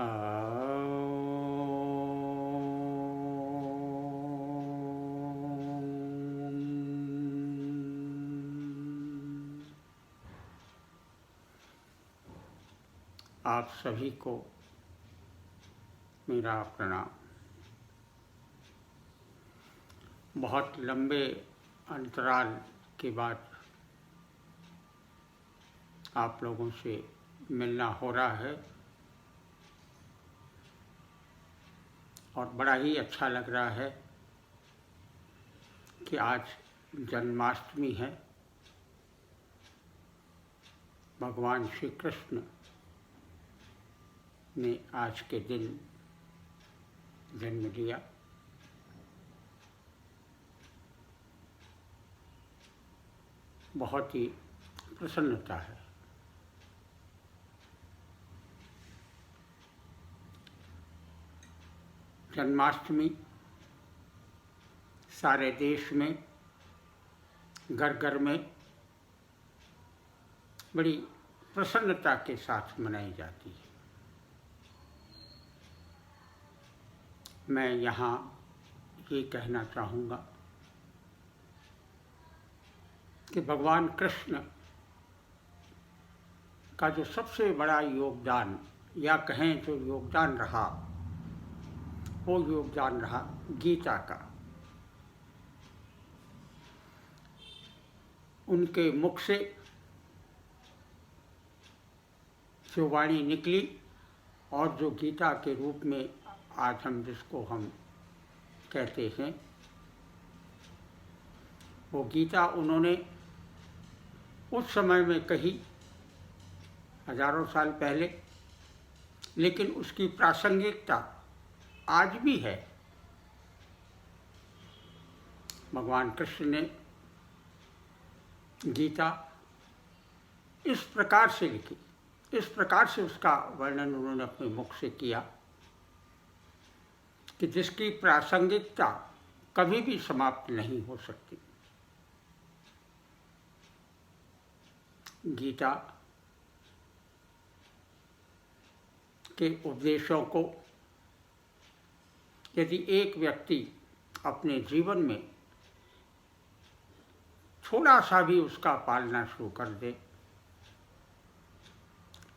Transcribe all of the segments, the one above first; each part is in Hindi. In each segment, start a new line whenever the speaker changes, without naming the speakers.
आप सभी को मेरा प्रणाम। बहुत लंबे अंतराल के बाद आप लोगों से मिलना हो रहा है और बड़ा ही अच्छा लग रहा है कि आज जन्माष्टमी है। भगवान श्री कृष्ण ने आज के दिन जन्म लिया। बहुत ही प्रसन्नता है। जन्माष्टमी सारे देश में घर घर में बड़ी प्रसन्नता के साथ मनाई जाती है। मैं यहाँ ये कहना चाहूँगा कि भगवान कृष्ण का जो सबसे बड़ा योगदान या कहें जो योगदान रहा, वो योगदान रहा गीता का। उनके मुख से जो वाणी निकली और जो गीता के रूप में आज हम जिसको हम कहते हैं, वो गीता उन्होंने उस समय में कही, हजारों साल पहले, लेकिन उसकी प्रासंगिकता आज भी है। भगवान कृष्ण ने गीता इस प्रकार से लिखी, इस प्रकार से उसका वर्णन उन्होंने अपने मुख से किया कि जिसकी प्रासंगिकता कभी भी समाप्त नहीं हो सकती। गीता के उपदेशों को यदि एक व्यक्ति अपने जीवन में थोड़ा सा भी उसका पालना शुरू कर दे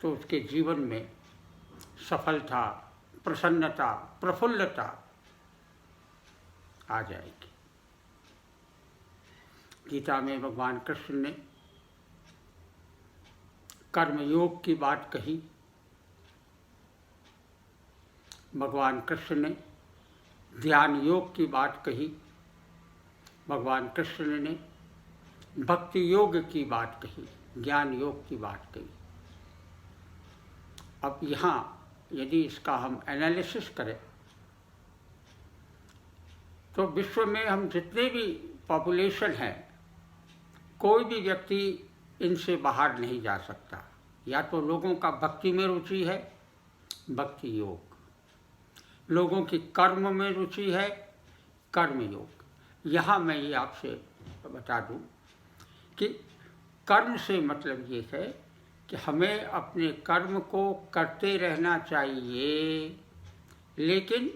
तो उसके जीवन में सफलता, प्रसन्नता, प्रफुल्लता आ जाएगी। गीता में भगवान कृष्ण ने कर्म योग की बात कही। भगवान कृष्ण ने ध्यान योग की बात कही। भगवान कृष्ण ने भक्ति योग की बात कही, ज्ञान योग की बात कही। अब यहाँ यदि इसका हम एनालिसिस करें तो विश्व में हम जितने भी पॉपुलेशन है, कोई भी व्यक्ति इनसे बाहर नहीं जा सकता। या तो लोगों का भक्ति में रुचि है, भक्ति योग, लोगों की कर्म में रुचि है, कर्म योग। यहाँ मैं ये आपसे बता दूं कि कर्म से मतलब ये है कि हमें अपने कर्म को करते रहना चाहिए, लेकिन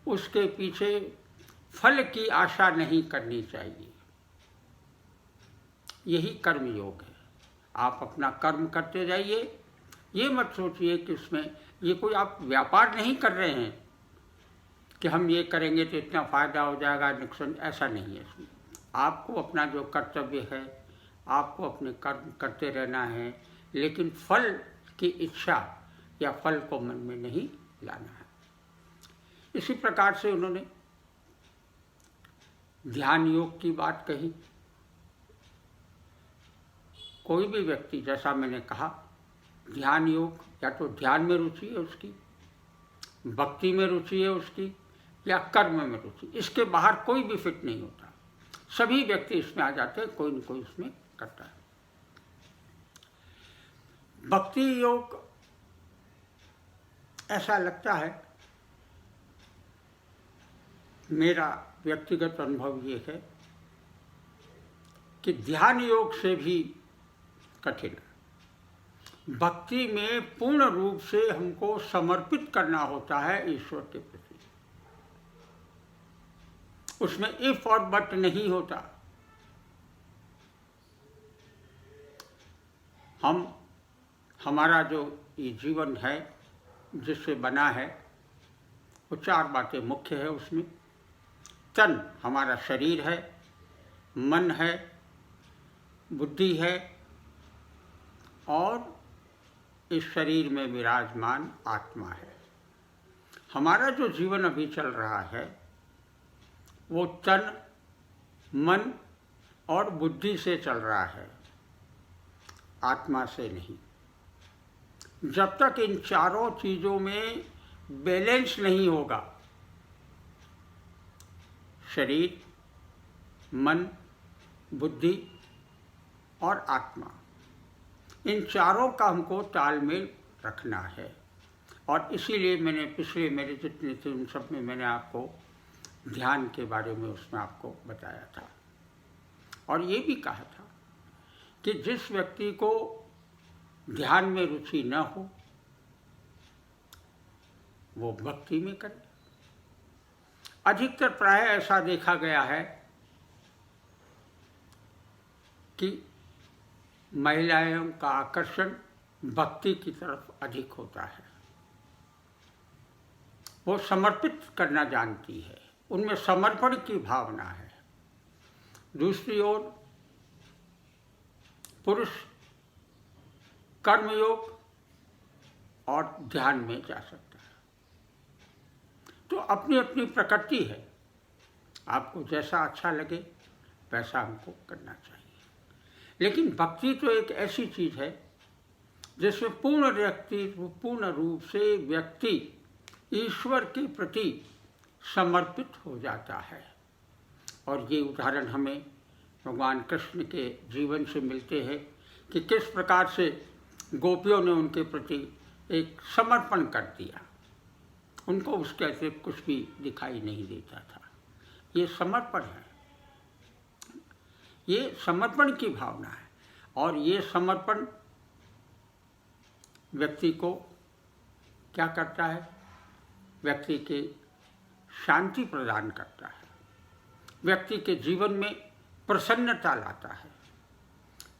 उसके पीछे फल की आशा नहीं करनी चाहिए। यही कर्म योग है। आप अपना कर्म करते जाइए, ये मत सोचिए कि उसमें ये कोई आप व्यापार नहीं कर रहे हैं कि हम ये करेंगे तो इतना फ़ायदा हो जाएगा, नुकसान, ऐसा नहीं है इसमें। आपको अपना जो कर्तव्य है, आपको अपने कर्म करते रहना है, लेकिन फल की इच्छा या फल को मन में नहीं लाना है। इसी प्रकार से उन्होंने ध्यान योग की बात कही। कोई भी व्यक्ति, जैसा मैंने कहा, ध्यान योग या तो ध्यान में रुचि है उसकी, भक्ति में रुचि है उसकी, या कर्म में रुचि, इसके बाहर कोई भी फिट नहीं होता। सभी व्यक्ति इसमें आ जाते हैं, कोई न कोई इसमें करता है। भक्ति योग ऐसा लगता है, मेरा व्यक्तिगत अनुभव ये है कि ध्यान योग से भी कठिन है। भक्ति में पूर्ण रूप से हमको समर्पित करना होता है ईश्वर के प्रति। उसमें इफ और बट नहीं होता। हमारा जो ये जीवन है जिससे बना है, वो 4 बातें मुख्य है उसमें। तन हमारा शरीर है, मन है, बुद्धि है और इस शरीर में विराजमान आत्मा है। हमारा जो जीवन अभी चल रहा है वो तन, मन और बुद्धि से चल रहा है, आत्मा से नहीं। जब तक इन चारों चीज़ों में बैलेंस नहीं होगा, शरीर, मन, बुद्धि और आत्मा, इन चारों का हमको तालमेल रखना है। और इसीलिए मैंने पिछले मेरे जितने थे उन सब में मैंने आपको ध्यान के बारे में उसमें आपको बताया था। और ये भी कहा था कि जिस व्यक्ति को ध्यान में रुचि न हो वो भक्ति में करे। अधिकतर प्राय ऐसा देखा गया है कि महिलाओं का आकर्षण भक्ति की तरफ अधिक होता है। वो समर्पित करना जानती है, उनमें समर्पण की भावना है। दूसरी ओर पुरुष कर्मयोग और ध्यान में जा सकता है। तो अपनी अपनी प्रकृति है, आपको जैसा अच्छा लगे वैसा हमको करना चाहिए। लेकिन भक्ति तो एक ऐसी चीज़ है जिसमें पूर्ण रूप से व्यक्ति ईश्वर के प्रति समर्पित हो जाता है। और ये उदाहरण हमें भगवान कृष्ण के जीवन से मिलते हैं कि किस प्रकार से गोपियों ने उनके प्रति एक समर्पण कर दिया। उनको उसके ऐसे कुछ भी दिखाई नहीं देता था। ये समर्पण है, ये समर्पण की भावना है। और ये समर्पण व्यक्ति को क्या करता है? व्यक्ति के शांति प्रदान करता है, व्यक्ति के जीवन में प्रसन्नता लाता है,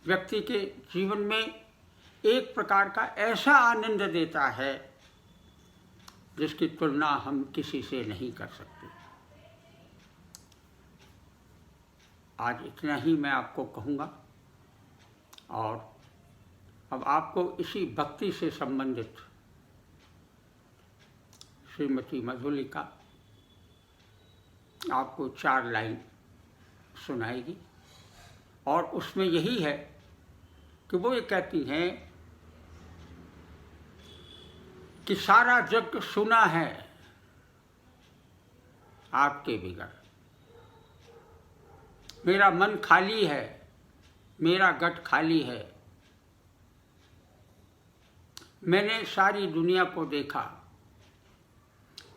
व्यक्ति के जीवन में एक प्रकार का ऐसा आनंद देता है जिसकी तुलना हम किसी से नहीं कर सकते। आज इतना ही मैं आपको कहूँगा। और अब आपको इसी भक्ति से संबंधित श्रीमती मधुलिका आपको 4 लाइन सुनाएगी। और उसमें यही है कि वो ये कहती हैं कि सारा जग सुना है आपके बिगड़, मेरा मन खाली है, मेरा गट खाली है। मैंने सारी दुनिया को देखा,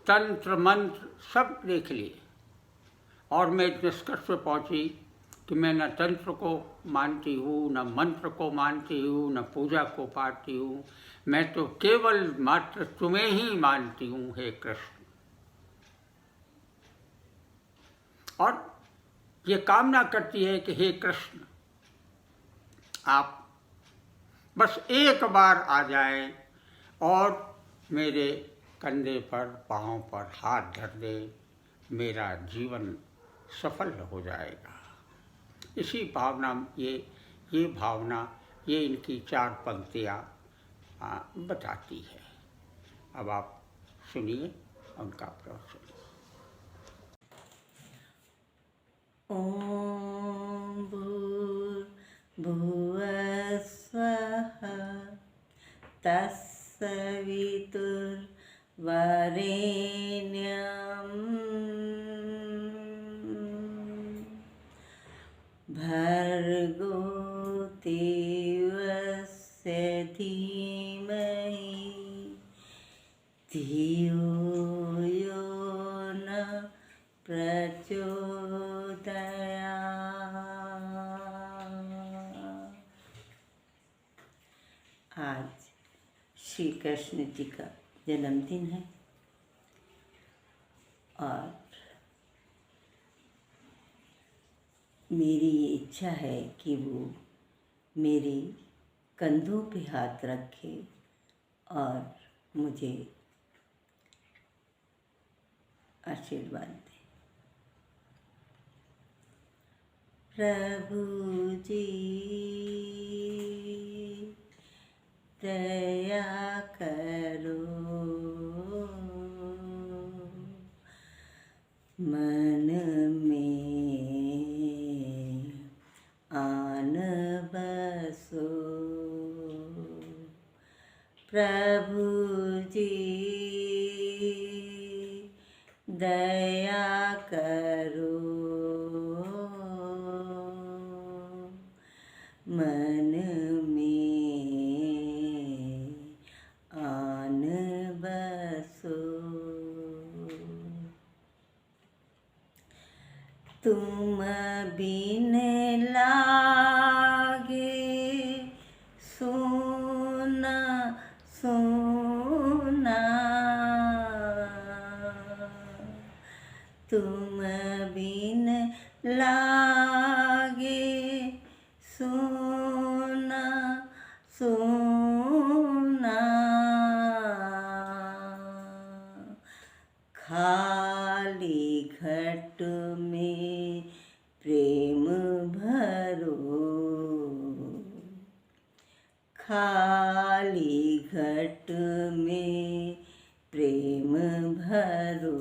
तंत्र मंत्र सब देख लिए और मैं निष्कर्ष पे पहुंची कि मैं न तंत्र को मानती हूँ, न मंत्र को मानती हूँ, न पूजा को पाती हूँ। मैं तो केवल मात्र तुम्हें ही मानती हूँ हे कृष्ण। और ये कामना करती है कि हे कृष्ण आप बस एक बार आ जाएं और मेरे कंधे पर, पाँव पर हाथ धर दे, मेरा जीवन सफल हो जाएगा। इसी भावना ये भावना ये इनकी 4 पंक्तियाँ बताती है। अब आप सुनिए उनका प्रवचन।
ओम भूर्भुवः स्वः तत्सवितुर्वरेण्यं भर्गो देवस्य धीमहि धियो यो न प्रचोदयात्। आज कृष्ण जी का जन्मदिन है और मेरी ये इच्छा है कि वो मेरे कंधों पे हाथ रखे और मुझे आशीर्वाद दे। प्रभु जी दया करो, मन में आन बसो। प्रभु जी दया करो, मन में आन बसो। तुम बिन लागे सोना सोना, तुम बिन लागे सोना सोना, खाली घट में प्रेम भरो, खाली घट में प्रेम भरो।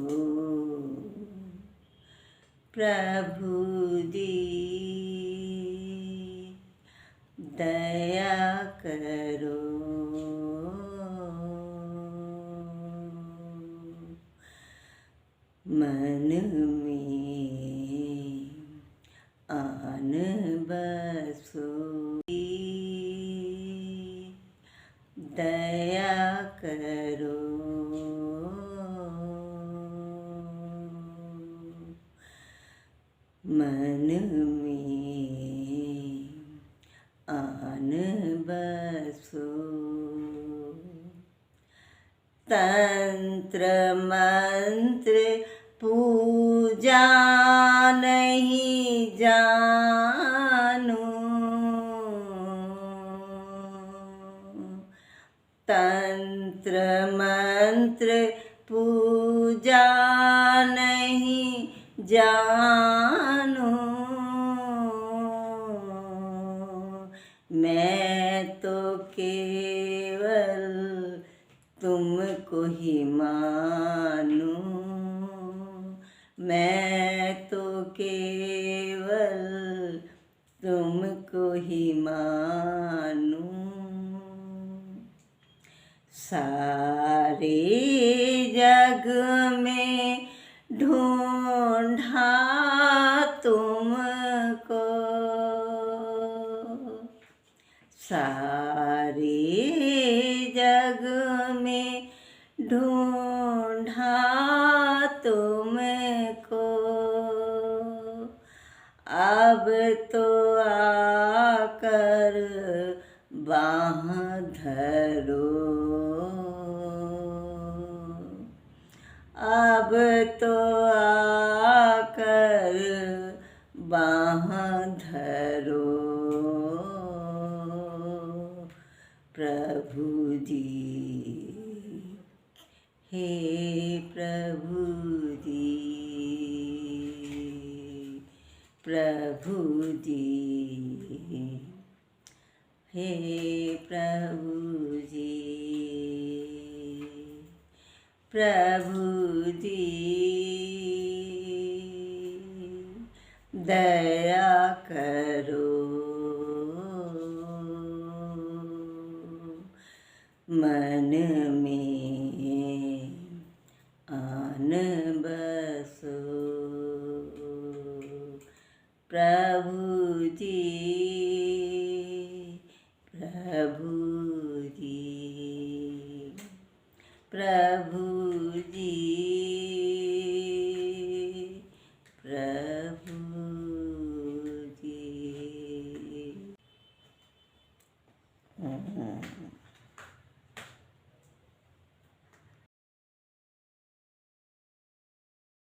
प्रभु जी दया करो, मन में आन बसो। दया करो, मन में आन बसो। तंत्र मंत्र पूजा नहीं जानू, तंत्र मंत्र पूजा नहीं जानू, मैं तो केवल तुमको ही मानू, मैं तो केवल तुमको ही मानू। सारे जग में ढूंढा तुमको, सारे जग में ढूंढा तुमको, अब तो आकर बाँह धरो, अब तो आकर बाँह धरो। प्रभु जी, हे प्रभु जी, प्रभु जी, हे प्रभु जी, प्रभु जी दया करो, मन में आन बसो। प्रभु जी, प्रभु जी, प्रभु जी